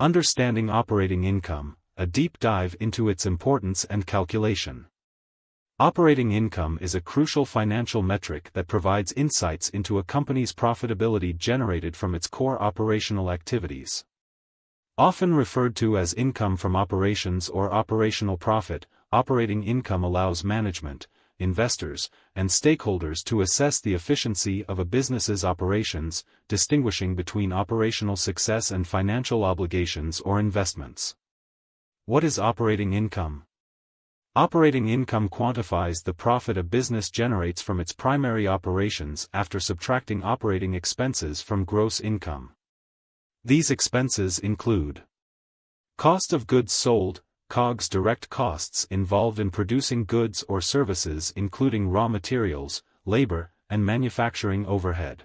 Understanding operating income, a deep dive into its importance and calculation. Operating income is a crucial financial metric that provides insights into a company's profitability generated from its core operational activities. Often referred to as income from operations or operational profit, operating income allows management, investors, and stakeholders to assess the efficiency of a business's operations, distinguishing between operational success and financial obligations or investments. What is operating income? Operating income quantifies the profit a business generates from its primary operations after subtracting operating expenses from gross income. These expenses include cost of goods sold, COGS, direct costs involved in producing goods or services including raw materials, labor, and manufacturing overhead.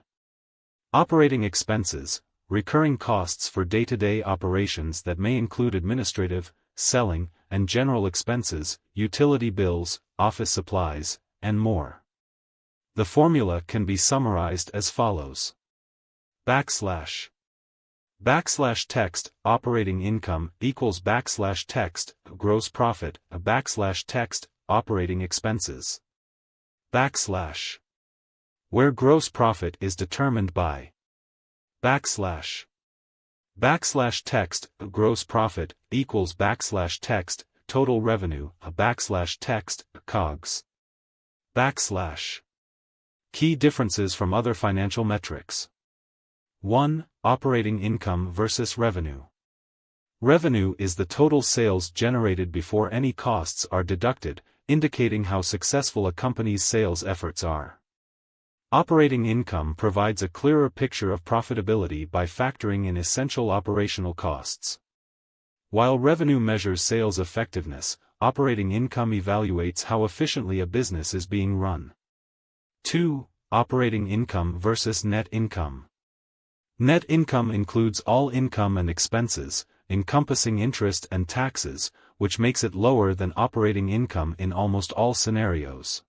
Operating expenses, recurring costs for day-to-day operations that may include administrative, selling, and general expenses, utility bills, office supplies, and more. The formula can be summarized as follows. Text, operating income equals text, gross profit, text, operating expenses. Where gross profit is determined by text, gross profit, equals text, total revenue, text, COGS. Key differences from other financial metrics. 1. Operating income versus revenue. Revenue is the total sales generated before any costs are deducted, indicating how successful a company's sales efforts are. Operating income provides a clearer picture of profitability by factoring in essential operational costs. While revenue measures sales effectiveness, operating income evaluates how efficiently a business is being run. 2. Operating income versus net income. Net income includes all income and expenses, encompassing interest and taxes, which makes it lower than operating income in almost all scenarios.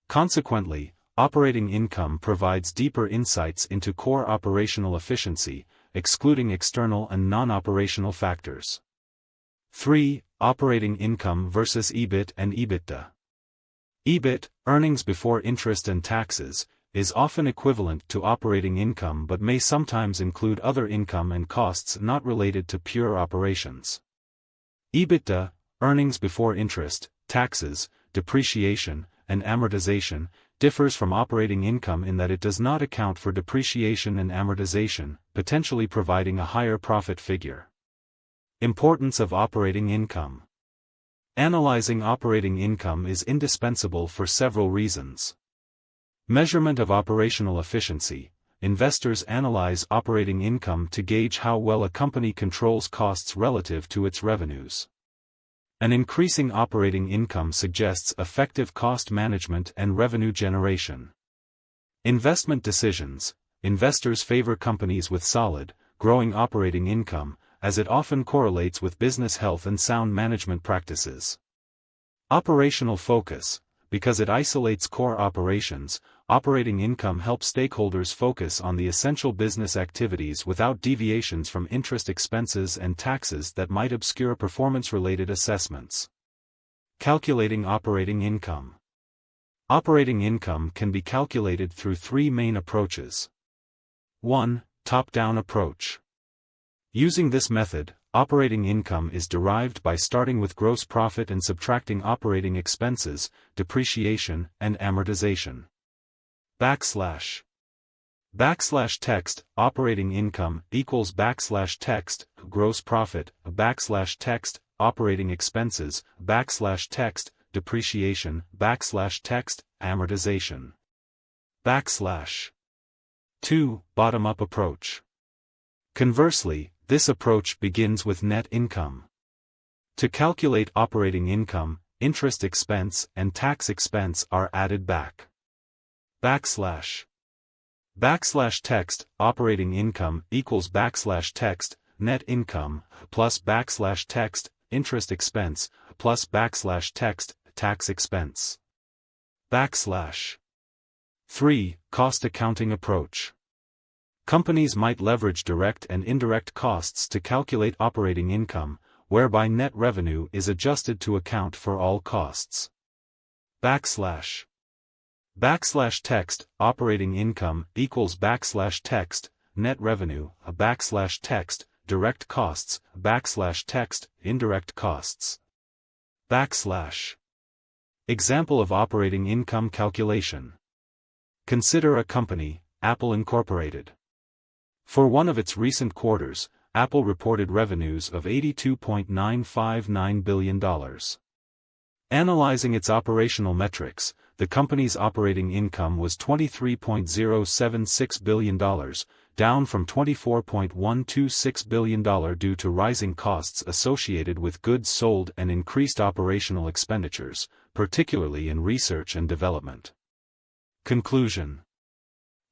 Consequently, operating income provides deeper insights into core operational efficiency, excluding external and non-operational factors. 3. Operating income versus EBIT and EBITDA. EBIT, earnings before interest and taxes, is often equivalent to operating income but may sometimes include other income and costs not related to pure operations. EBITDA, earnings before interest, taxes, depreciation, and amortization, differs from operating income in that it does not account for depreciation and amortization, potentially providing a higher profit figure. Importance of operating income. Analyzing operating income is indispensable for several reasons. Measurement of operational efficiency. Investors analyze operating income to gauge how well a company controls costs relative to its revenues. An increasing operating income suggests effective cost management and revenue generation. Investment decisions. Investors favor companies with solid, growing operating income, as it often correlates with business health and sound management practices. Operational focus. Because it isolates core operations, operating income helps stakeholders focus on the essential business activities without deviations from interest expenses and taxes that might obscure performance-related assessments. Calculating operating income. Operating income can be calculated through three main approaches. 1. Top-down approach. Using this method, operating income is derived by starting with gross profit and subtracting operating expenses, depreciation, and amortization. Text, operating income equals text, gross profit, text, operating expenses, text, depreciation, text, amortization. 2. Bottom-up approach. Conversely, this approach begins with net income. To calculate operating income, interest expense and tax expense are added back. Text, operating income equals text, net income, plus text, interest expense, plus text, tax expense. 3. Cost accounting approach. Companies might leverage direct and indirect costs to calculate operating income, whereby net revenue is adjusted to account for all costs. Text, operating income equals text, net revenue, text, direct costs, text, indirect costs. Example of operating income calculation. Consider a company, Apple Incorporated. For one of its recent quarters, Apple reported revenues of $82.959 billion. Analyzing its operational metrics, the company's operating income was $23.076 billion, down from $24.126 billion due to rising costs associated with goods sold and increased operational expenditures, particularly in research and development. Conclusion.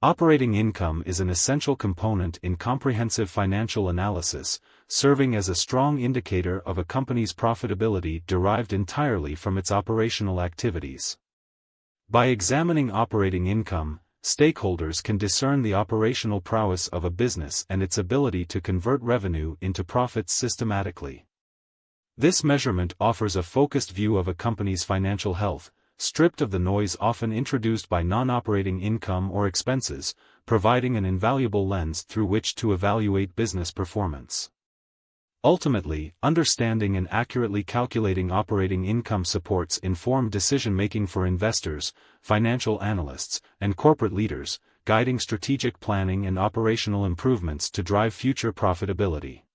Operating income is an essential component in comprehensive financial analysis, serving as a strong indicator of a company's profitability derived entirely from its operational activities. By examining operating income, stakeholders can discern the operational prowess of a business and its ability to convert revenue into profits systematically. This measurement offers a focused view of a company's financial health, stripped of the noise often introduced by non-operating income or expenses, providing an invaluable lens through which to evaluate business performance. Ultimately, understanding and accurately calculating operating income supports informed decision-making for investors, financial analysts, and corporate leaders, guiding strategic planning and operational improvements to drive future profitability.